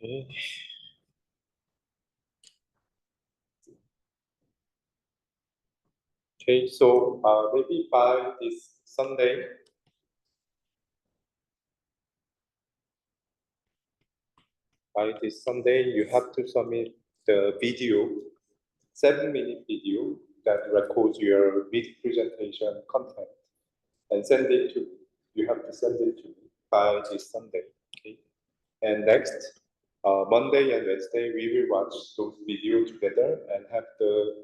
Okay. Okay, so maybe by this Sunday, you have to submit the video, 7-minute video that records your mid presentation content and send it to me. You have to send it to me by this Sunday. Okay. And next, Monday and Wednesday, we will watch those videos together and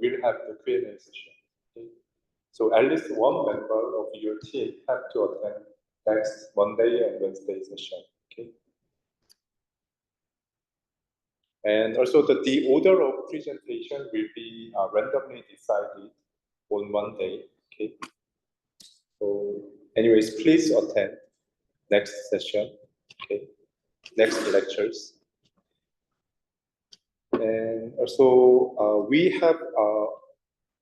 we'll have the Q&A session. Okay. So at least one member of your team have to attend next Monday and Wednesday session. Okay. And also the order of presentation will be randomly decided on Monday. Okay. So anyways, please attend next session. Okay. Next lectures. And also we have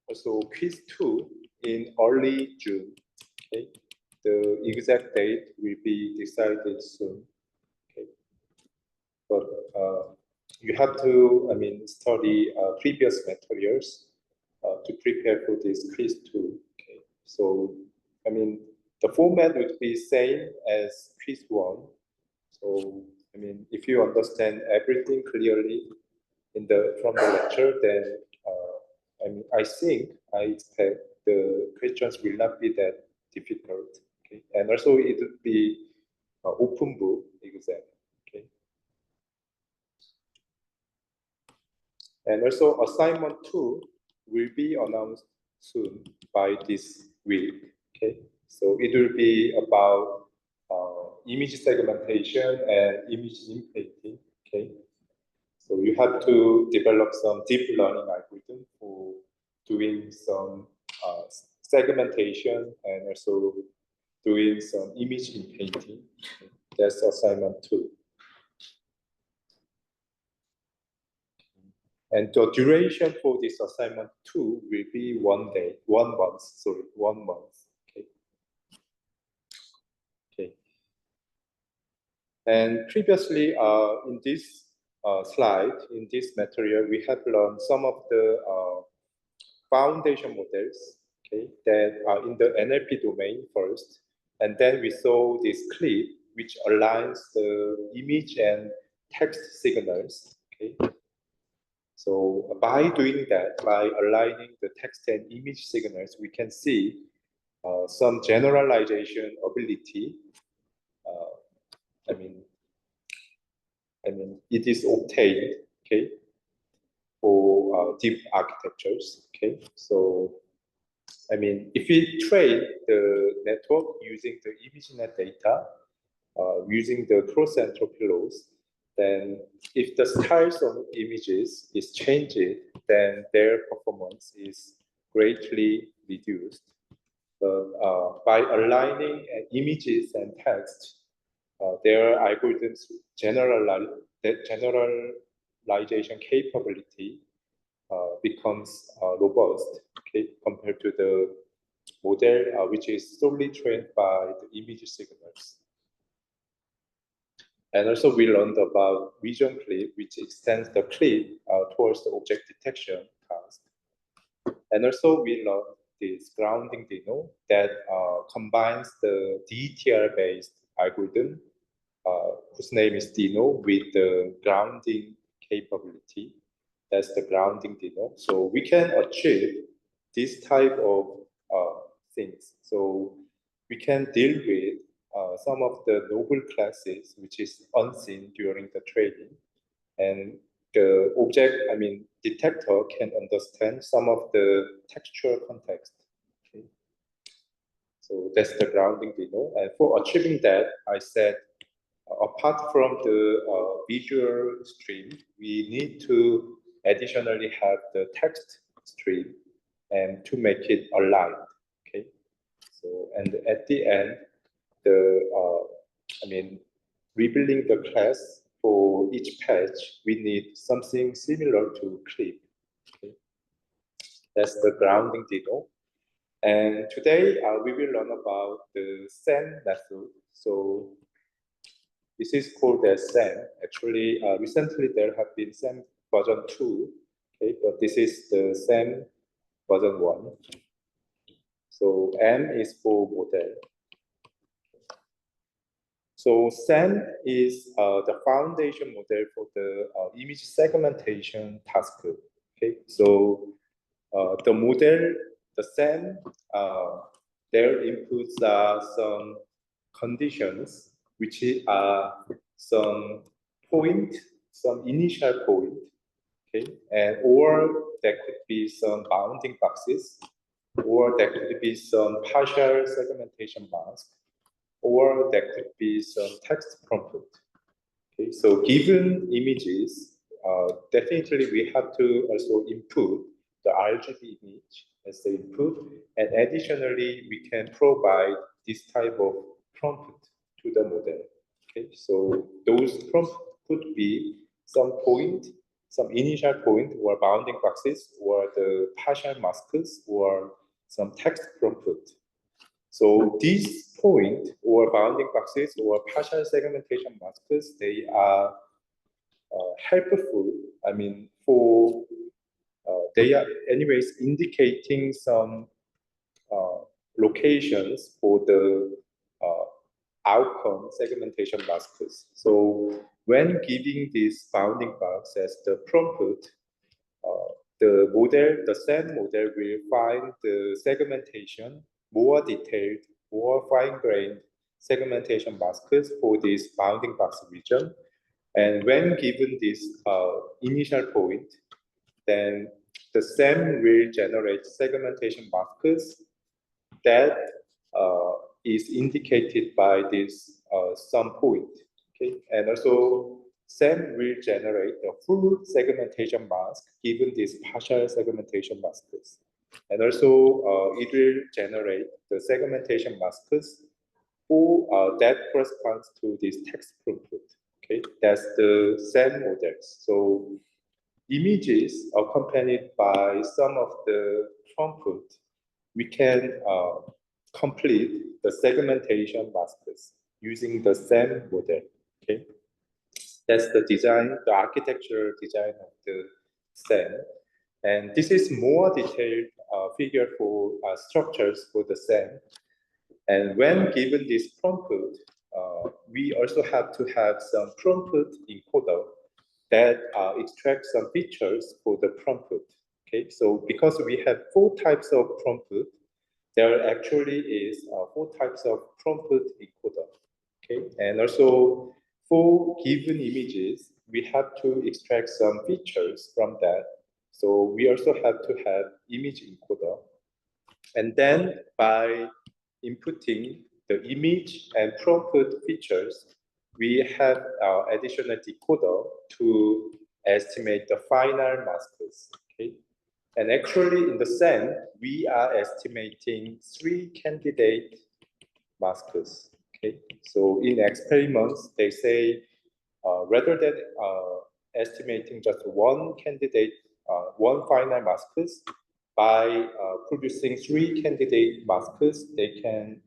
also quiz 2 in early June. Okay. The exact date will be decided soon. Okay. But you have to, study previous materials to prepare for this quiz 2. Okay. So, the format would be same as quiz 1. So, if you understand everything clearly from the lecture, then I expect the questions will not be that difficult. Okay? And also it would be open book exam. Okay. And also assignment 2 will be announced soon by this week. Okay. So it will be about image segmentation and image inpainting. Okay. So you have to develop some deep learning algorithm for doing some segmentation and also doing some image inpainting. That's assignment 2. And the duration for this assignment 2 will be 1 day, 1 month, sorry, 1 month. Okay. Okay. And previously, in this slide, in this material, we have learned some of the foundation models, okay, that are in the NLP domain first. And then we saw this clip, which aligns the image and text signals. Okay. So by doing that, by aligning the text and image signals, we can see some generalization ability. It is obtained, okay, for deep architectures, okay. So, if we train the network using the ImageNet data, using the cross-entropy laws, then if the styles of images is changed, then their performance is greatly reduced. But by aligning images and text, their algorithms generalization capability becomes robust, okay, compared to the model which is solely trained by the image signals. And also we learned about vision clip, which extends the clip towards the object detection task. And also we learned this grounding Dino that combines the DTR-based algorithm, whose name is Dino, with the grounding capability. That's the grounding Dino. So we can achieve this type of things. So we can deal with some of the noble classes, which is unseen during the training. And the detector can understand some of the textual context. Okay. So that's the grounding Dino. And for achieving that, I said, apart from the visual stream, we need to additionally have the text stream and to make it aligned. Okay. So, and at the end, rebuilding the class for each patch, we need something similar to clip. Okay. That's the grounding Dino. And today we will learn about the SAM method. So This is called as SAM. Actually, recently there have been SAM version 2, okay, but this is the SAM version 1. So M is for model. So SAM is the foundation model for the image segmentation task. Okay, so the model, the SAM, their inputs are some conditions, which are some point, some initial point, okay, and or there could be some bounding boxes, or there could be some partial segmentation mask, or there could be some text prompt. Okay, so given images, definitely we have to also input the RGB image as the input, and additionally we can provide this type of prompt to the model. Okay, so those prompts could be some point, some initial point, or bounding boxes, or the partial masks, or some text prompt. So these point or bounding boxes or partial segmentation masks, they are helpful. I mean, for they are anyways indicating some locations for the outcome segmentation masks. So when giving this bounding box as the prompt, the model, the SAM model will find the segmentation more detailed, more fine-grained segmentation masks for this bounding box region. And when given this initial point, then the SAM will generate segmentation masks that is indicated by this some point. Okay, and also SAM will generate a full segmentation mask given these partial segmentation masks. And also it will generate the segmentation masks for that corresponds to this text prompt. Okay, that's the SAM models. So images accompanied by some of the prompt, we can complete the segmentation masks using the SAM model. Okay, that's the design, the architectural design of the SAM. And this is more detailed figure for structures for the SAM. And when given this prompt, we also have to have some prompt encoder that extracts some features for the prompt. Okay, so because we have 4 types of prompt, there actually is 4 types of prompt encoder. Okay, and also for given images, we have to extract some features from that. So we also have to have image encoder. And then by inputting the image and prompt features, we have our additional decoder to estimate the final masks. Okay? And actually in the SAM, we are estimating 3 candidate masks. Okay? So in experiments, they say rather than estimating just one candidate, one final masks, by producing 3 candidate masks, they can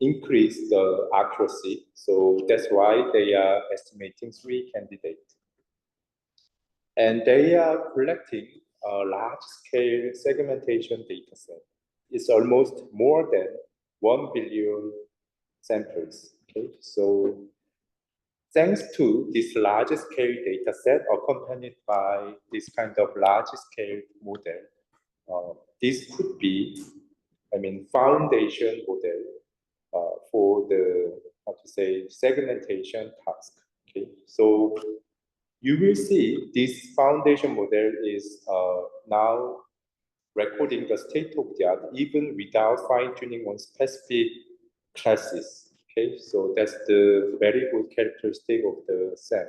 increase the accuracy. So that's why they are estimating 3 candidates. And they are collecting a large-scale segmentation data set. It's almost more than 1 billion samples. Okay, so thanks to this large-scale data set accompanied by this kind of large-scale model, this could be, I mean, foundation model for the, how to say, segmentation task. Okay, so you will see this foundation model is now recording the state of the art even without fine-tuning on specific classes. Okay, so that's the very good characteristic of the SAM.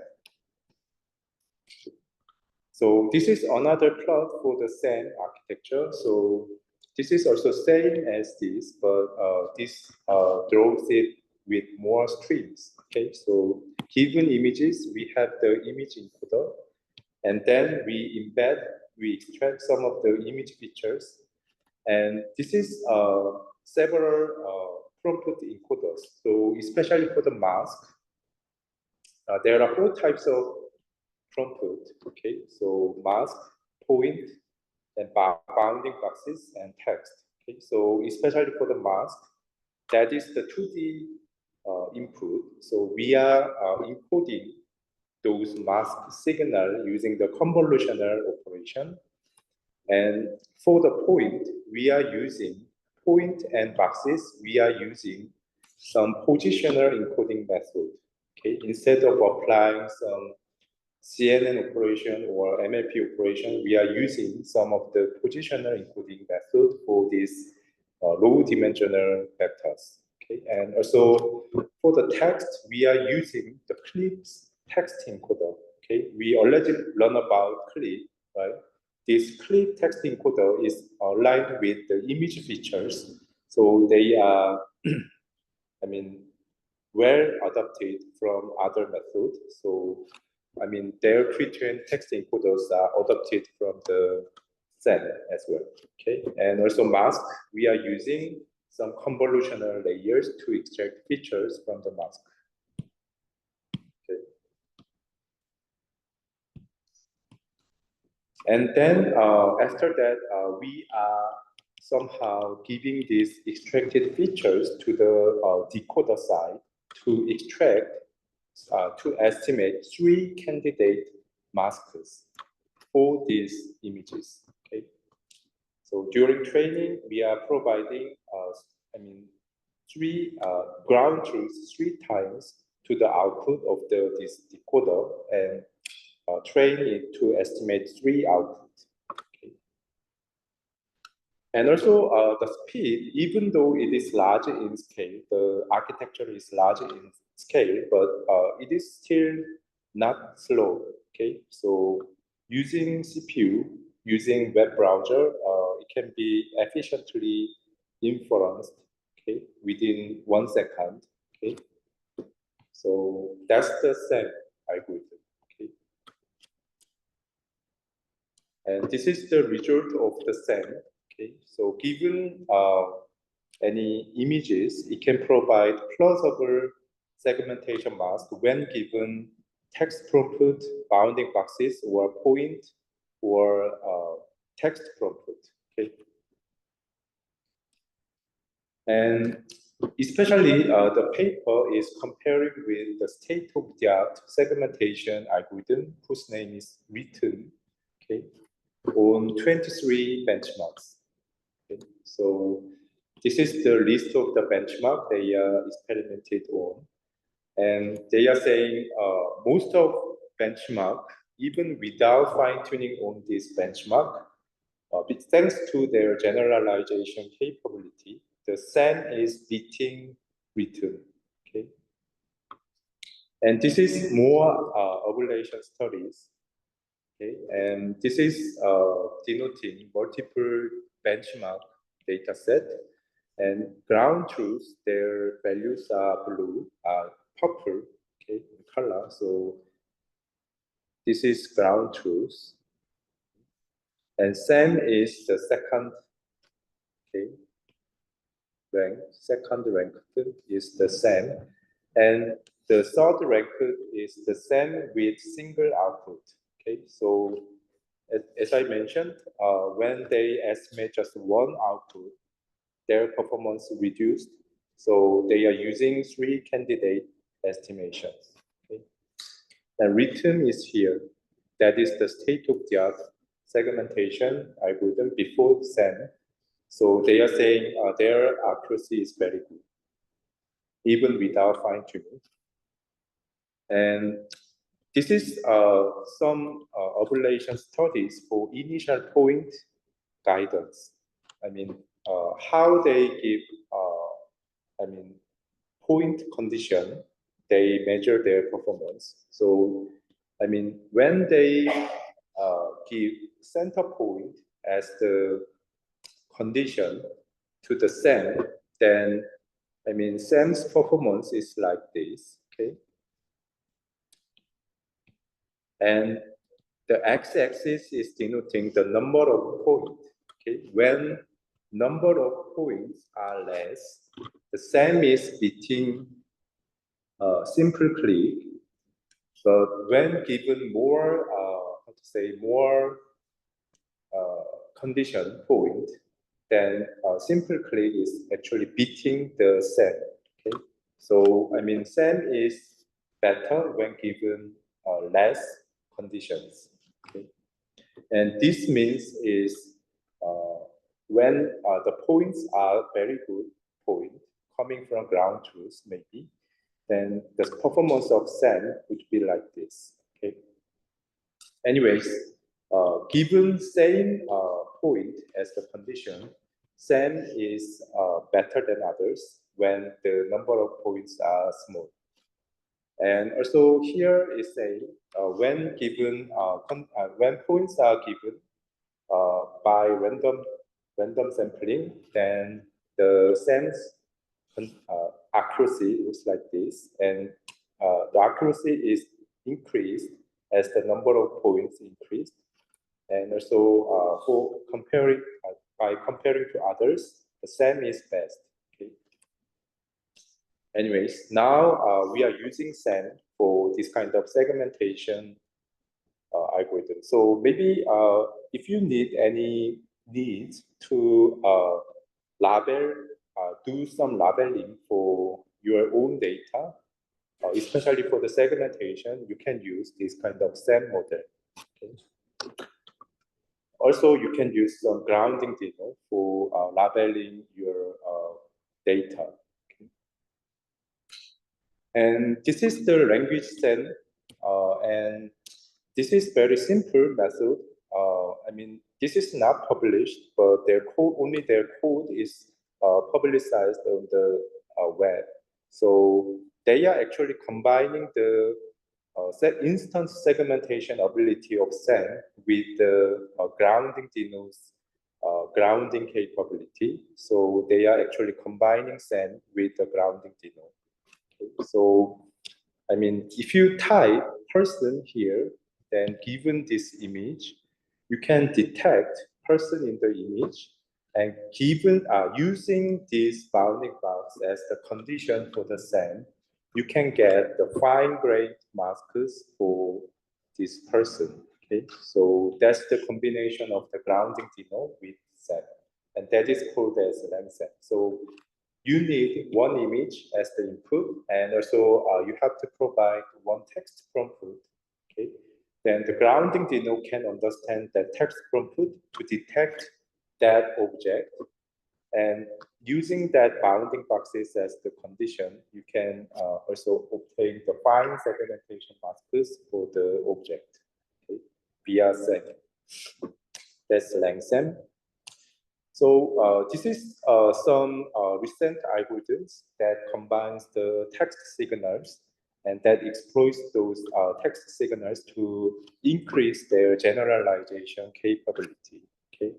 So this is another plot for the SAM architecture. So this is also same as this, but this draws it with more streams. Okay, so given images, we have the image encoder, and then we embed, we extract some of the image features, and this is several prompt encoders. So especially for the mask, there are 4 types of prompt. Okay, so mask, point, and bounding boxes and text. Okay, so especially for the mask, that is the 2D input. So we are encoding those mask signal using the convolutional operation. And for the point, we are using point and boxes. We are using some positional encoding method. Okay, instead of applying some CNN operation or MLP operation, we are using some of the positional encoding method for these low-dimensional vectors. Okay, and also for the text, we are using the CLIP's text encoder. Okay, we already learned about CLIP, right? This CLIP text encoder is aligned with the image features, so they are, I mean, well adapted from other methods. So, I mean, their pre-trained text encoders are adapted from the SEM as well. Okay, and also mask, we are using some convolutional layers to extract features from the mask. Okay. And then after that, we are somehow giving these extracted features to the decoder side to extract, to estimate 3 candidate masks for these images. Okay. So during training, we are providing, 3 ground truths 3 times to the output of this decoder and train it to estimate 3 outputs. Okay. And also the speed, even though it is large in scale, the architecture is large in scale, but it is still not slow. Okay, so using CPU, using web browser, it can be efficiently inferenced. Okay, within 1 second. Okay, so that's the same algorithm. Okay, and this is the result of the SEM. Okay, so given any images, it can provide plausible segmentation mask when given text prompt, bounding boxes, or point, or text prompt. Okay, and especially the paper is comparing with the state-of-the-art segmentation algorithm, whose name is written. Okay, on 23 benchmarks. Okay. So this is the list of the benchmark they are experimented on. And they are saying most of benchmark, even without fine-tuning on this benchmark, thanks to their generalization capability, the SEM is beating written. Okay. And this is more evaluation studies. Okay, and this is denoting multiple benchmark data set, and ground truth, their values are blue, purple, okay, in color. So this is ground truth, and SEM is the second, okay, second ranked is the SEM, and the third ranked is the SEM with single output. Okay, so as I mentioned, when they estimate just 1 output, their performance reduced. So they are using 3 candidate estimations. Okay. And written is here. That is the state-of-the-art segmentation algorithm before SEM. So they are saying their accuracy is very good, even without fine-tuning. And this is some evaluation studies for initial point guidance. I mean, how they give, point condition, they measure their performance. So, I mean, when they give center point as the condition to the SEM, then, I mean, SEM's performance is like this, okay? And the x-axis is denoting the number of points. Okay, when number of points are less, the SEM is beating simple click, But when given more, how to say, more condition point, then simple click is actually beating the SAM. Okay, so I mean SAM is better when given less conditions. Okay, and this means is when the points are very good point coming from ground truth maybe, then the performance of SAM would be like this. Okay. Anyways, given same point as the condition, SAM is better than others when the number of points are small. And also here is saying when given when points are given by random sampling, then the SAM's accuracy looks like this, and the accuracy is increased as the number of points increased, and also for comparing by comparing to others, the SAM is best. Okay. Anyways, now we are using SAM for this kind of segmentation algorithm. So maybe if you need any needs to label, do some labeling for your own data, especially for the segmentation, you can use this kind of SAM model. Okay. Also, you can use some grounding data for labeling your data. Okay. And this is the language SAM, and this is very simple method. I mean, this is not published, but their code, only their code is publicized on the web. So they are actually combining the instance segmentation ability of SAM with the grounding Dino's grounding capability. So they are actually combining SAM with the grounding Dino. Okay. So, I mean, if you type person here, then given this image, you can detect person in the image, and given using this bounding box as the condition for the SAM, you can get the fine-grained masks for this person. Okay, so that's the combination of the grounding Dino with SAM, and that is called as LangSAM. So you need one image as the input, and also you have to provide one text prompt. Okay, then the grounding Dino can understand that text prompt to detect that object, and using that bounding boxes as the condition, you can also obtain the fine segmentation masks for the object. Okay, via SAM. That's LangSAM. So this is some recent algorithms that combines the text signals and that exploits those text signals to increase their generalization capability. Okay,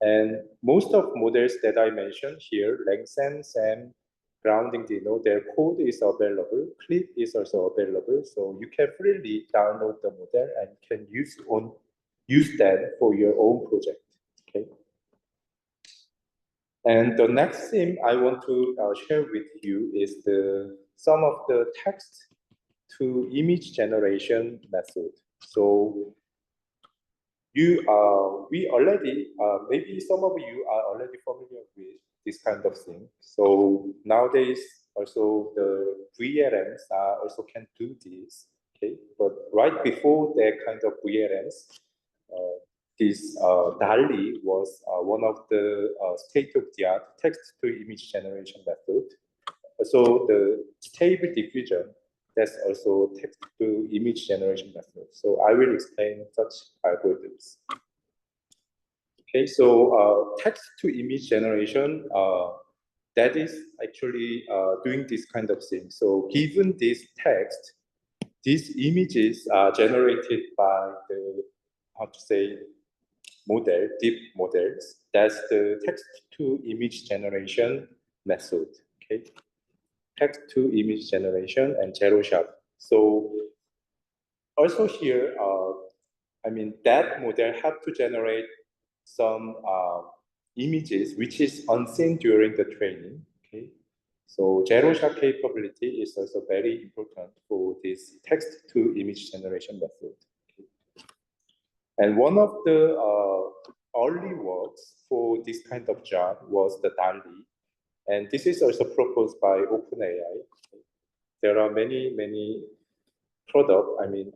and most of models that I mentioned here, LangSAM, SAM, grounding Dino, their code is available. Clip is also available, so you can freely download the model and can use them for your own project. Okay. And the next thing I want to share with you is some of the text to image generation method. So we already, maybe some of you are already familiar with this kind of thing. So nowadays, also the VLMs also can do this. Okay, but right before that kind of VLMs, this DALI was one of the state-of-the-art text-to-image generation method. So the stable diffusion, that's also text-to-image generation method. So I will explain such algorithms. Okay, so text-to-image generation, that is actually doing this kind of thing. So given this text, these images are generated by the, how to say, model, deep models. That's the text-to-image generation method. Okay, text-to-image generation and zero shot. So also here, I mean that model have to generate some images which is unseen during the training. Okay, So zero-shot capability is also very important for this text-to-image generation method. And one of the early works for this kind of job was the DALL-E. And this is also proposed by OpenAI. There are many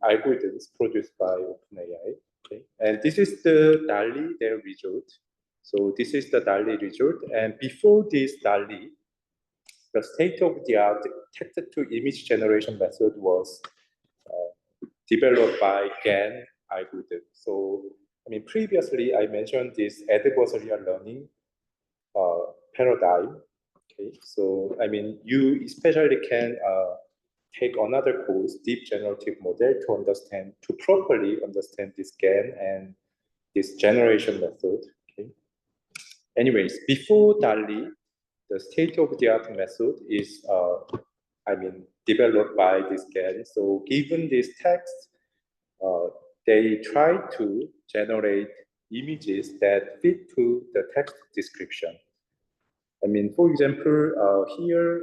algorithms produced by OpenAI. Okay. And this is the DALL-E, their result. So this is the DALL-E result. And before this DALL-E, the state-of-the-art text-to-image generation method was developed by GAN algorithm. So, previously I mentioned this adversarial learning paradigm. Okay, so you especially can take another course, deep generative model, to properly understand this GAN and this generation method. Okay. Anyways, before DALL-E, the state-of-the-art method is, developed by this GAN. So given this text, they try to generate images that fit to the text description. For example, here,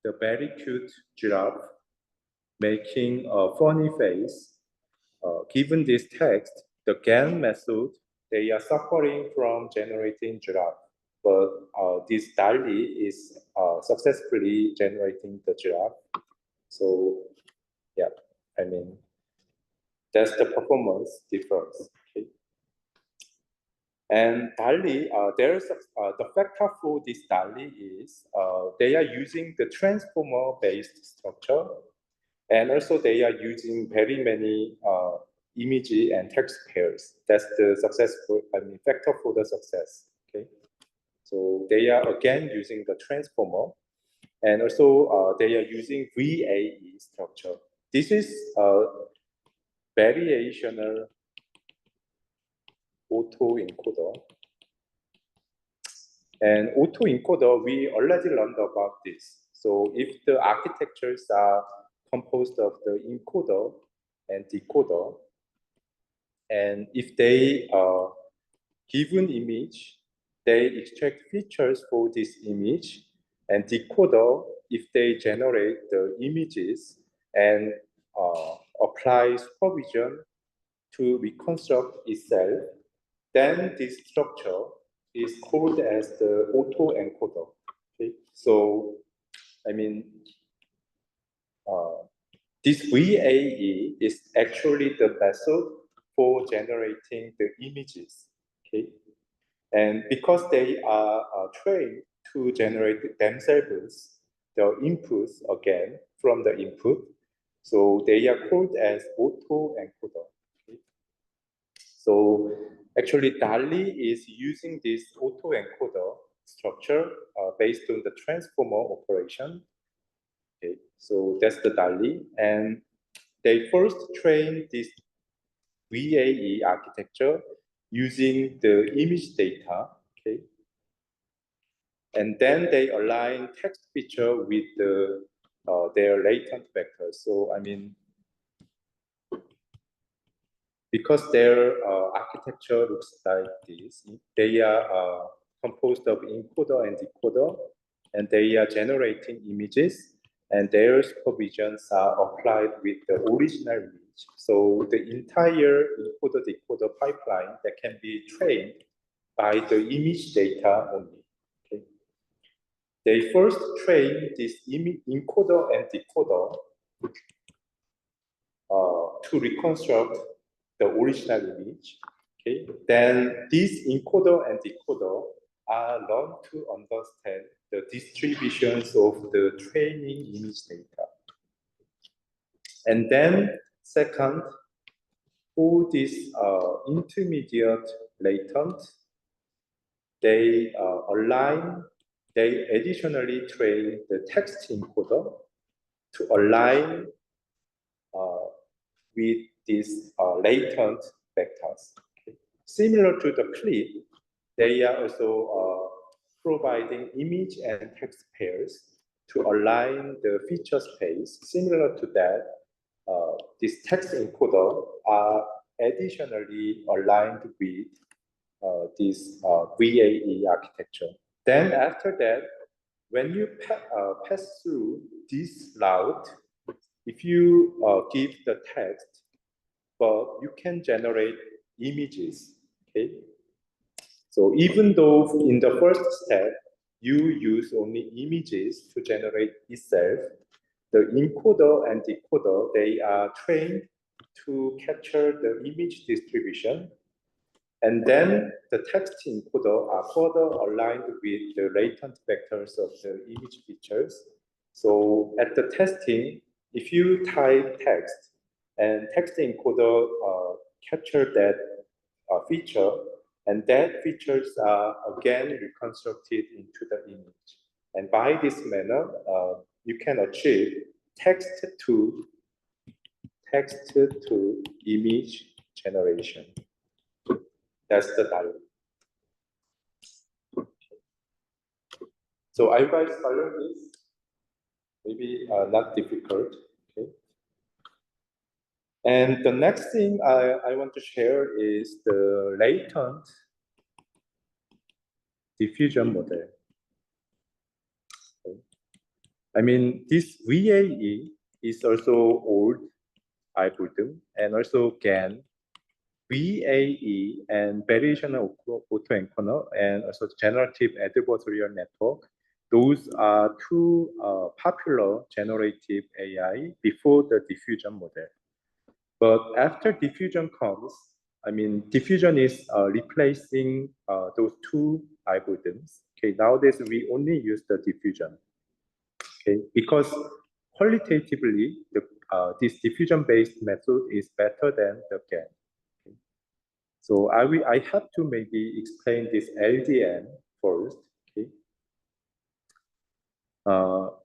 the very cute giraffe making a funny face. Given this text, the GAN method, they are suffering from generating giraffe. But this DALL-E is successfully generating the giraffe. So, yeah, that's the performance difference. Okay. And DALL-E, the factor for this DALL-E is they are using the transformer-based structure, and also they are using very many image and text pairs. That's the successful, factor for the success. Okay, so they are again using the transformer, and also they are using VAE structure. This is variational autoencoder. And autoencoder, we already learned about this. So if the architectures are composed of the encoder and decoder, and if they given image, they extract features for this image, and decoder, if they generate the images and apply supervision to reconstruct itself, then this structure is called as the autoencoder. Okay? So, this VAE is actually the method for generating the images. Okay? And because they are trained to generate themselves, the inputs again from the input, so they are called as autoencoder. Okay? So actually, DALL-E is using this autoencoder structure based on the transformer operation. Okay, so that's the DALL-E, and they first trained this VAE architecture using the image data. Okay, and then they align text feature with their latent vectors. So because their architecture looks like this, they are composed of encoder and decoder, and they are generating images, and their supervisions are applied with the original image. So the entire encoder-decoder pipeline that can be trained by the image data only. Okay. They first train this encoder and decoder to reconstruct the original image. Okay, then this encoder and decoder are learned to understand the distributions of the training image data. And then second, for this intermediate latent, they additionally train the text encoder to align with these latent vectors. Okay. Similar to the clip, they are also providing image and text pairs to align the feature space. Similar to that, this text encoder are additionally aligned with this VAE architecture. Then after that, when you pass through this route, if you give the text, but you can generate images, okay? So even though in the first step, you use only images to generate itself, the encoder and decoder, they are trained to capture the image distribution. And then the text encoder are further aligned with the latent vectors of the image features. So at the testing, if you type text and text encoder capture that feature, and that features are again reconstructed into the image. And by this manner, you can achieve text to image generation. That's the diagram. So are you guys following this? Maybe not difficult. Okay. And the next thing I want to share is the latent diffusion model. Okay. I mean, this VAE is also old algorithm, and also GAN, VAE and variational autoencoder, and also generative adversarial network. Those are two popular generative AI before the diffusion model. But after diffusion comes, I mean, diffusion is replacing those two algorithms. Okay, nowadays we only use the diffusion. Okay, because qualitatively, this diffusion-based method is better than the GAN. Okay. So I have to maybe explain this LDN first. Okay.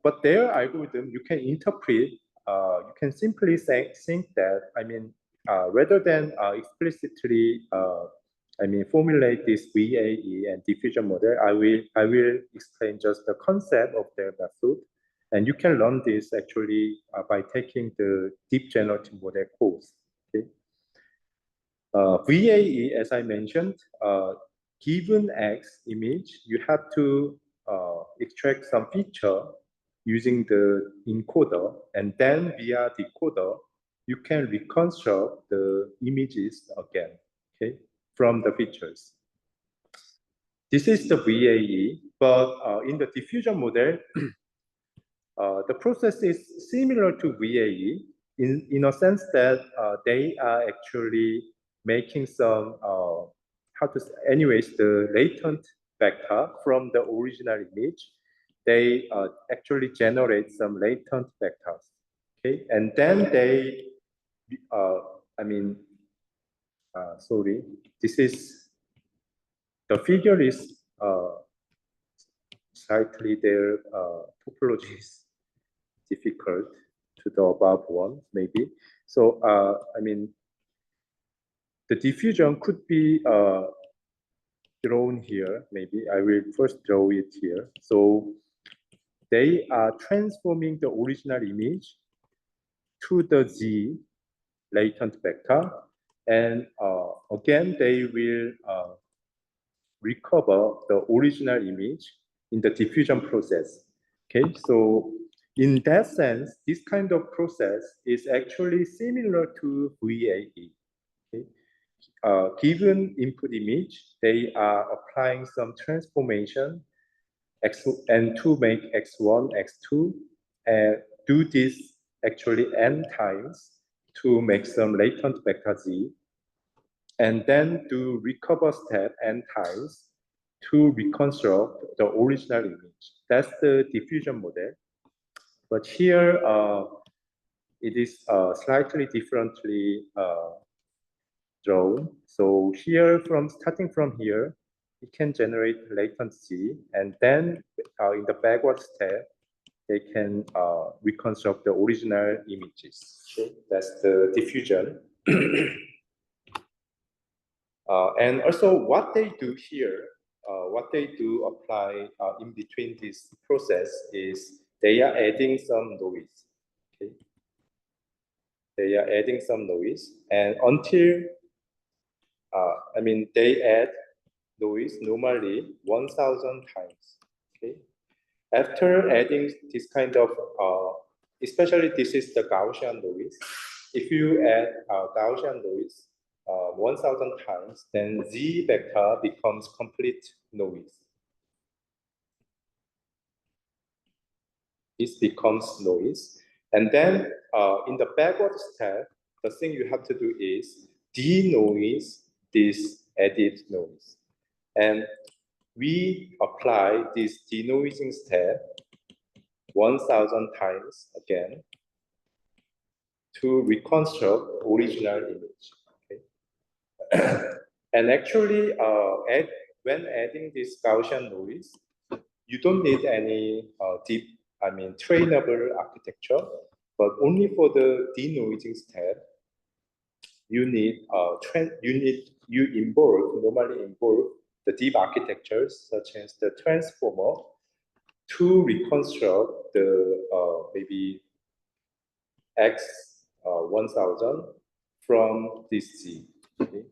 But their algorithm, you can interpret, you can simply think that, I mean, rather than explicitly, I mean, formulate this VAE and diffusion model, I will explain just the concept of their method. And you can learn this actually by taking the deep generative model course. Okay? VAE, as I mentioned, given X image, you have to extract some feature using the encoder, and then via decoder, you can reconstruct the images again, okay, from the features. This is the VAE, but in the diffusion model, the process is similar to VAE in a sense that they are actually making some, how to say, anyways, the latent vector from the original image. They actually generate some latent vectors, okay? And then they, I mean, sorry, this is, the figure is slightly their topology is difficult to the above one, maybe. So, I mean, the diffusion could be drawn here, maybe. I will first draw it here. So, they are transforming the original image to the Z latent vector. And again, they will recover the original image in the diffusion process. Okay, so in that sense, this kind of process is actually similar to VAE. Okay? Given input image, they are applying some transformation and to make x1, x2, and do this actually n times to make some latent vector z, and then do recover step n times to reconstruct the original image. That's the diffusion model. But here, it is slightly differently drawn. So here, starting from here, it can generate latency, and then in the backward step, they can reconstruct the original images. Okay? That's the diffusion. And also what they do here, what they do apply in between this process is they are adding some noise. Okay? They are adding some noise, and until, I mean, they add noise normally 1,000 times. Okay? After adding this kind of, especially this is the Gaussian noise. If you add Gaussian noise 1,000 times, then Z vector becomes complete noise. This becomes noise. And then in the backward step, the thing you have to do is denoise this added noise. And we apply this denoising step 1,000 times again to reconstruct original image. Okay? And actually, when adding this Gaussian noise, you don't need any trainable architecture, but only for the denoising step, you normally involve the deep architectures such as the transformer to reconstruct the maybe X 1000 from this Z. Okay?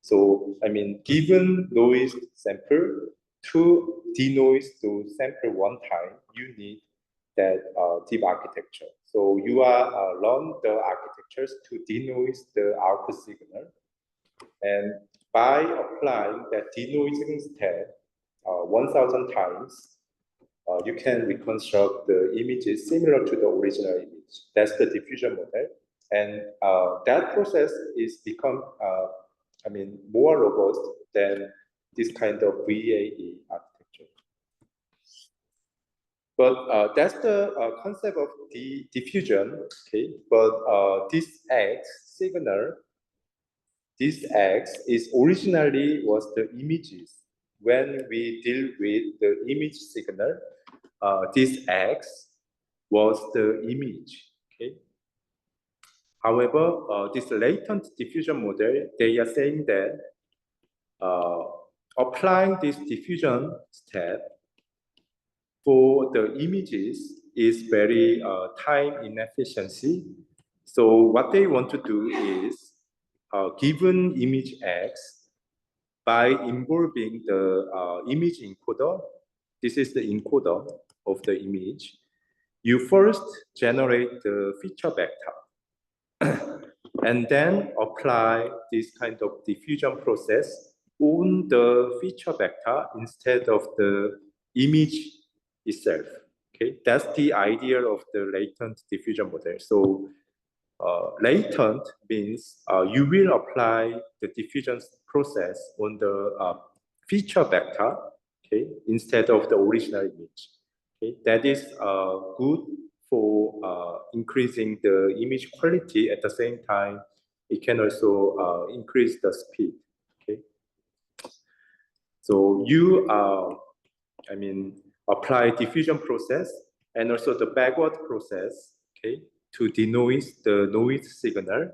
So, given noise sample, to denoise those sample one time, you need that deep architecture. So you are learn the architectures to denoise the output signal. And by applying that denoising step 1,000 times, you can reconstruct the images similar to the original image. That's the diffusion model. And that process is become, more robust than this kind of VAE architecture. But that's the concept of the diffusion, okay? But this X signal, this X is originally was the images. When we deal with the image signal, this X was the image, okay? However, this latent diffusion model, they are saying that applying this diffusion step for the images is very time inefficiency. So what they want to do is, given image X, by involving the image encoder, this is the encoder of the image, you first generate the feature vector and then apply this kind of diffusion process on the feature vector instead of the image itself. Okay, that's the idea of the latent diffusion model. So latent means you will apply the diffusion process on the feature vector, okay, instead of the original image. Okay, that is good for increasing the image quality. At the same time, it can also increase the speed. Okay, so you apply diffusion process and also the backward process, okay, to denoise the noise signal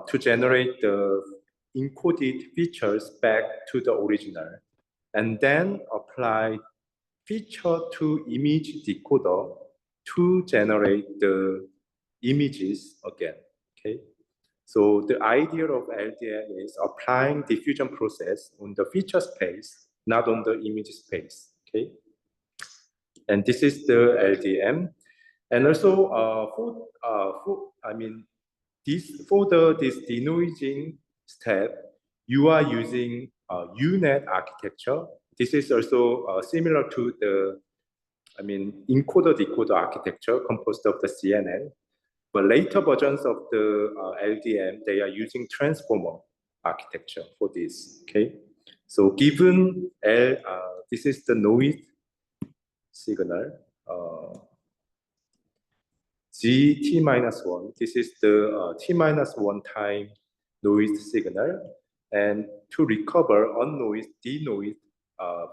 to generate the encoded features back to the original, and then apply feature to image decoder to generate the images again, okay? So the idea of LDM is applying diffusion process on the feature space, not on the image space, okay? And this is the LDM. And also this denoising step, you are using UNet architecture. This is also similar to the encoder-decoder architecture composed of the CNN. But later versions of the LDM, they are using transformer architecture for this, okay? So given this is the noise signal, T-1, this is the T-1 time noise signal. And to recover unnoised, denoised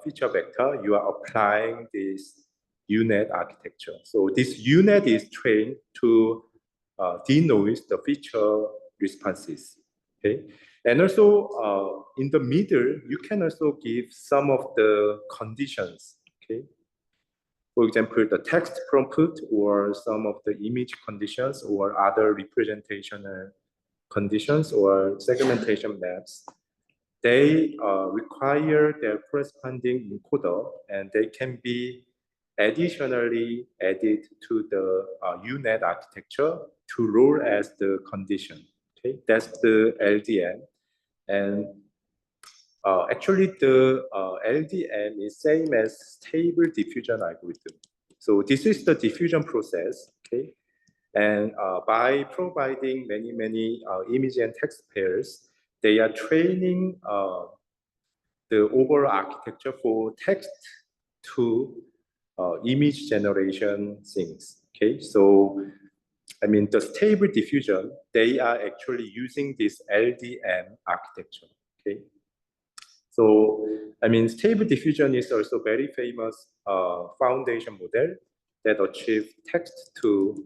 feature vector, you are applying this UNet architecture. So this UNet is trained to denoise the feature responses, okay? And also in the middle, you can also give some of the conditions, okay? For example, the text prompt or some of the image conditions or other representational conditions or segmentation maps. They require their corresponding encoder, and they can be additionally added to the UNet architecture to role as the condition. Okay, that's the LDM. And actually, the LDM is same as stable diffusion algorithm. So this is the diffusion process. Okay, and by providing many image and text pairs, they are training the overall architecture for text to image generation things. Okay, so I mean the stable diffusion, they are actually using this LDM architecture. Okay, so I mean stable diffusion is also very famous foundation model that achieves text to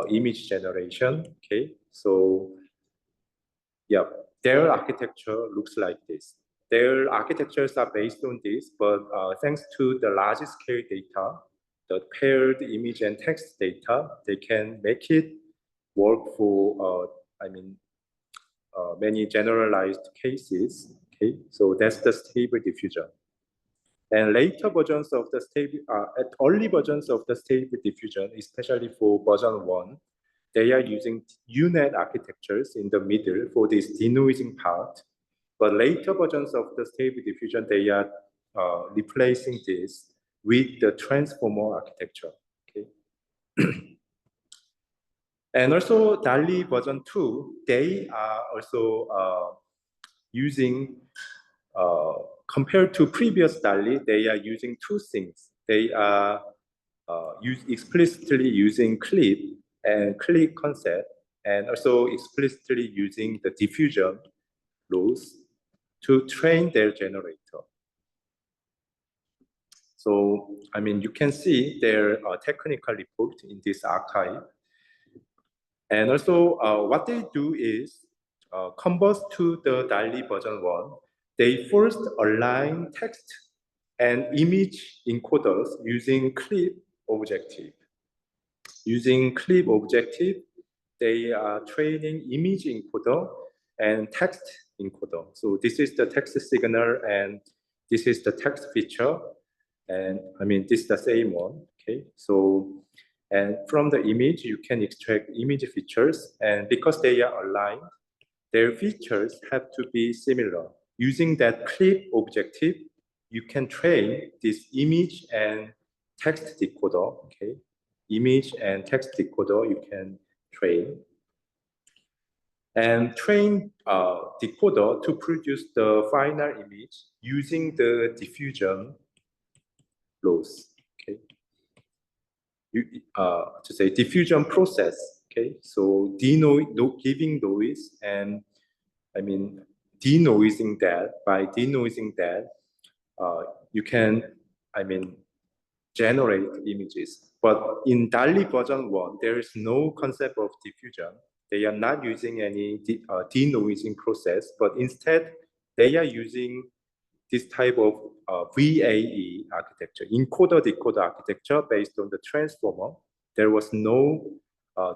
image generation. Okay, so yeah, their architecture looks like this. Their architectures are based on this, but thanks to the large scale data, the paired image and text data, they can make it work for, many generalized cases. Okay, so that's the stable diffusion. And later versions of the stable, early versions of the stable diffusion, especially for version 1, they are using UNet architectures in the middle for this denoising part. But later versions of the stable diffusion, they are replacing this with the transformer architecture. Okay. And also DALI version 2, they are also using, compared to previous DALI, they are using two things. They are explicitly using clip and click concept, and also explicitly using the diffusion laws to train their generator. So, I mean, you can see their technical report in this archive. And also what they do is, converse to the DALI version 1, they first align text and image encoders using clip objective. Using clip objective, they are training image encoder and text encoder. So this is the text signal and this is the text feature. And I mean, this is the same one, okay? So, and from the image, you can extract image features, and because they are aligned, their features have to be similar. Using that clip objective, you can train this image and text decoder, okay? Image and text decoder you can train. And train decoder to produce the final image using the diffusion laws, okay? To say diffusion process, okay? So giving noise and I mean denoising that. By denoising that, you can, I mean, generate images. But in DALI version 1, there is no concept of diffusion. They are not using any denoising process, but instead they are using this type of VAE architecture, encoder-decoder architecture based on the transformer. There was no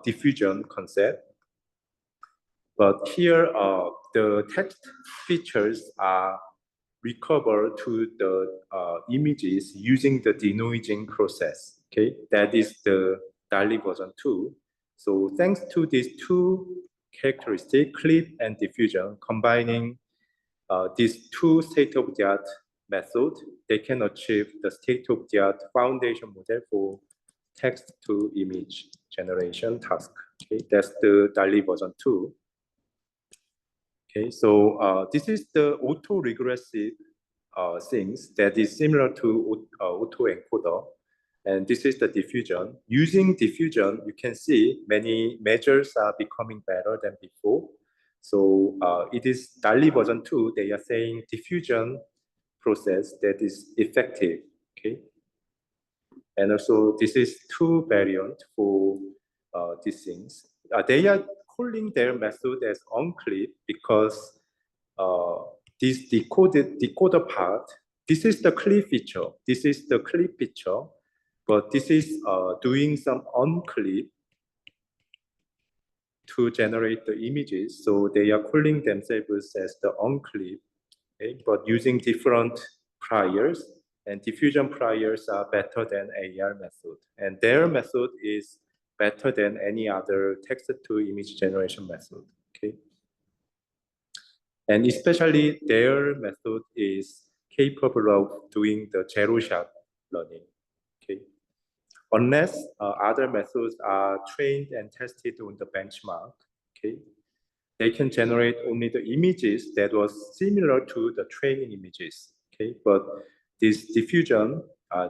diffusion concept. But here, the text features are recovered to the images using the denoising process. Okay, that is the DALI version 2. So thanks to these two characteristics, clip and diffusion, combining these two state-of-the-art methods, they can achieve the state-of-the-art foundation model for text-to-image generation task. Okay, that's the DALI version 2. Okay, so this is the auto-regressive things that is similar to autoencoder. And this is the diffusion. Using diffusion, you can see many measures are becoming better than before. So it is DALI version 2, they are saying diffusion process that is effective, okay? And also this is two variant for these things. They are calling their method as on-clip because this decoder part, this is the clip feature, this is the clip feature, but this is doing some on-clip to generate the images. So they are calling themselves as the on-clip, okay? But using different priors. and diffusion priors are better than AR method, and their method is better than any other text-to-image generation method. Okay, and especially their method is capable of doing the zero-shot learning. Okay, unless other methods are trained and tested on the benchmark. Okay, they can generate only the images that was similar to the training images. Okay, but this diffusion,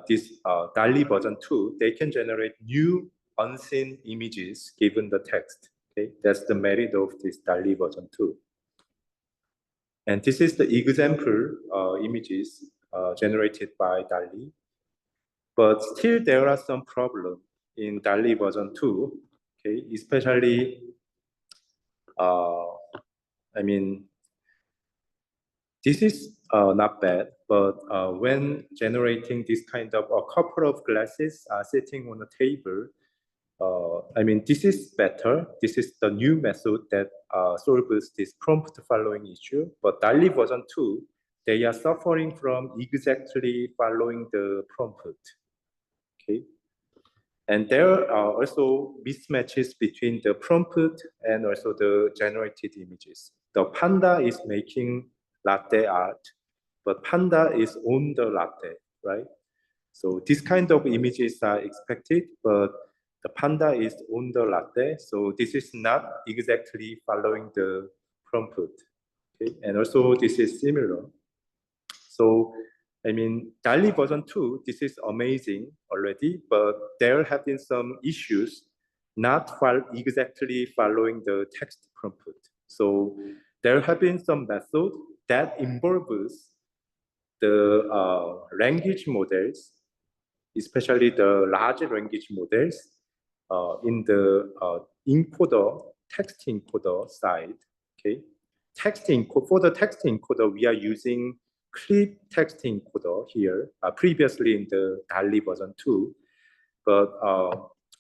this DALL-E version 2, they can generate new unseen images given the text. Okay, that's the merit of this DALL-E version 2. And this is the example images generated by DALL-E. But still, there are some problems in DALL-E version 2. Okay, especially, I mean, this is not bad, but when generating this kind of a couple of glasses sitting on a table, I mean, this is better. This is the new method that solves this prompt following issue. But DALL-E version 2, they are suffering from exactly following the prompt. Okay. And there are also mismatches between the prompt and also the generated images. The panda is making latte art, but panda is on the latte, right? So this kind of images are expected, but the panda is on the latte. So this is not exactly following the prompt. Okay? And also this is similar. So, I mean, DALL-E version 2, this is amazing already, but there have been some issues not exactly following the text prompt. So there have been some methods that involves the language models, especially the large language models in the encoder, text encoder side. Okay, for the text encoder, we are using clip text encoder here, previously in the DALL-E version 2. But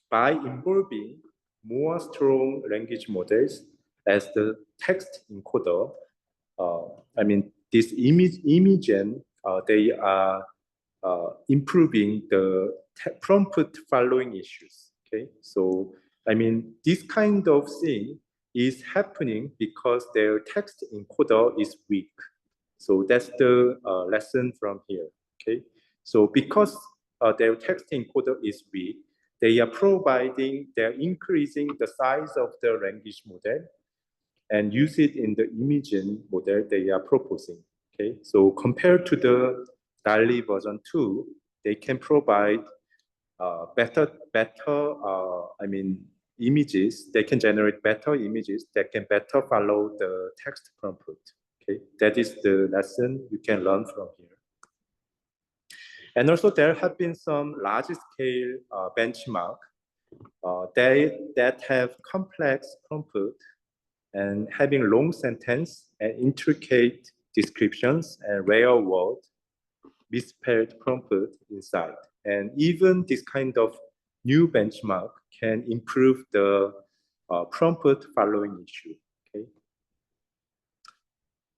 by involving more strong language models as the text encoder, I mean, this Imagen, they are improving the prompt following issues. Okay, so I mean, this kind of thing is happening because their text encoder is weak. So that's the lesson from here. Okay, so because their text encoder is weak, they're increasing the size of the language model and use it in the Imagen model they are proposing. Okay, so compared to the DALL-E version 2, they can provide better, I mean, images. They can generate better images that can better follow the text prompt. Okay, that is the lesson you can learn from here. And also there have been some large-scale benchmark that have complex prompt and having long sentence and intricate descriptions and rare word misspelled prompt inside. And even this kind of new benchmark can improve the prompt following issue. Okay.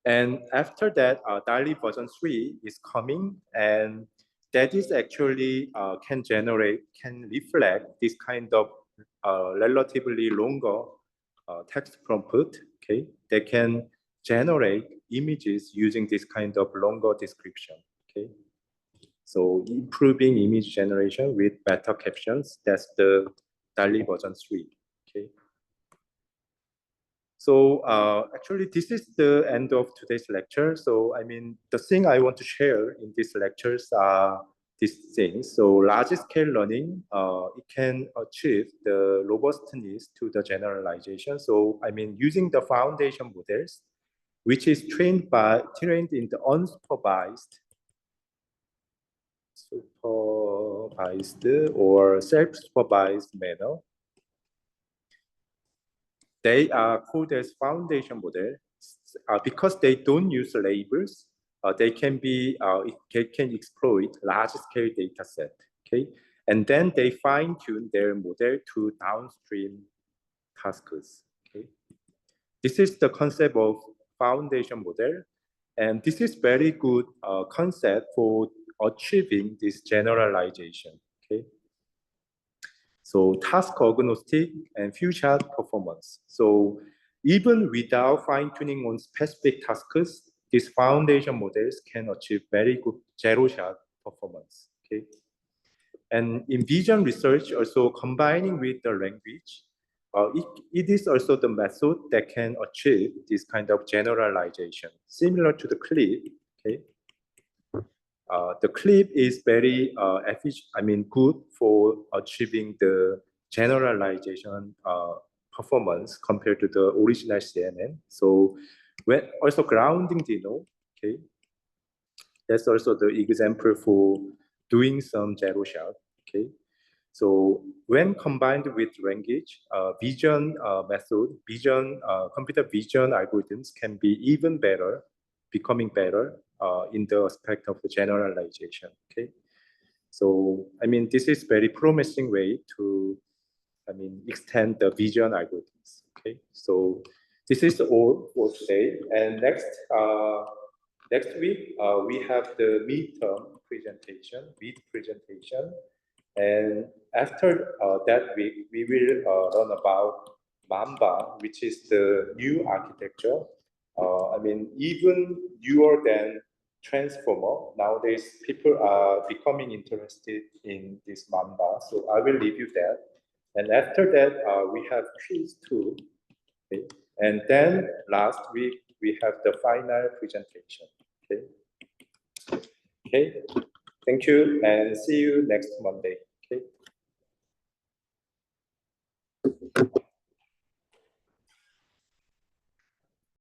And after that, DALL-E version 3 is coming, and that is actually can reflect this kind of relatively longer text prompt. Okay, they can generate images using this kind of longer description. Okay, so improving image generation with better captions. That's the DALL-E version 3. Okay. So actually, this is the end of today's lecture. So I mean, the thing I want to share in these lectures are these things. So large-scale learning, it can achieve the robustness to the generalization. So I mean, using the foundation models, which is trained in the unsupervised, supervised or self-supervised manner. They are called as foundation model because they don't use labels. They can exploit large-scale data set. Okay, and then they fine-tune their model to downstream tasks. Okay, this is the concept of foundation model, and this is very good concept for achieving this generalization. Okay. So task agnostic and few shot performance. So even without fine-tuning on specific tasks, these foundation models can achieve very good zero-shot performance. Okay. And in vision research, also combining with the language, it is also the method that can achieve this kind of generalization, similar to the clip. Okay. The clip is very good for achieving the generalization performance compared to the original CNN. So when also grounding Dino, okay, that's also the example for doing some zero shot. Okay, so when combined with language, computer vision algorithms can be even better, becoming better in the aspect of the generalization. Okay, so this is very promising way to extend the vision algorithms. Okay, so this is all for today, and next week we have the midterm presentation. And after that week, we will learn about Mamba, which is the new architecture. Even newer than Transformer. Nowadays, people are becoming interested in this Mamba. So I will leave you that. And after that, we have quiz 2. Okay? And then last week, we have the final presentation. Okay. Okay. Thank you, and see you next Monday.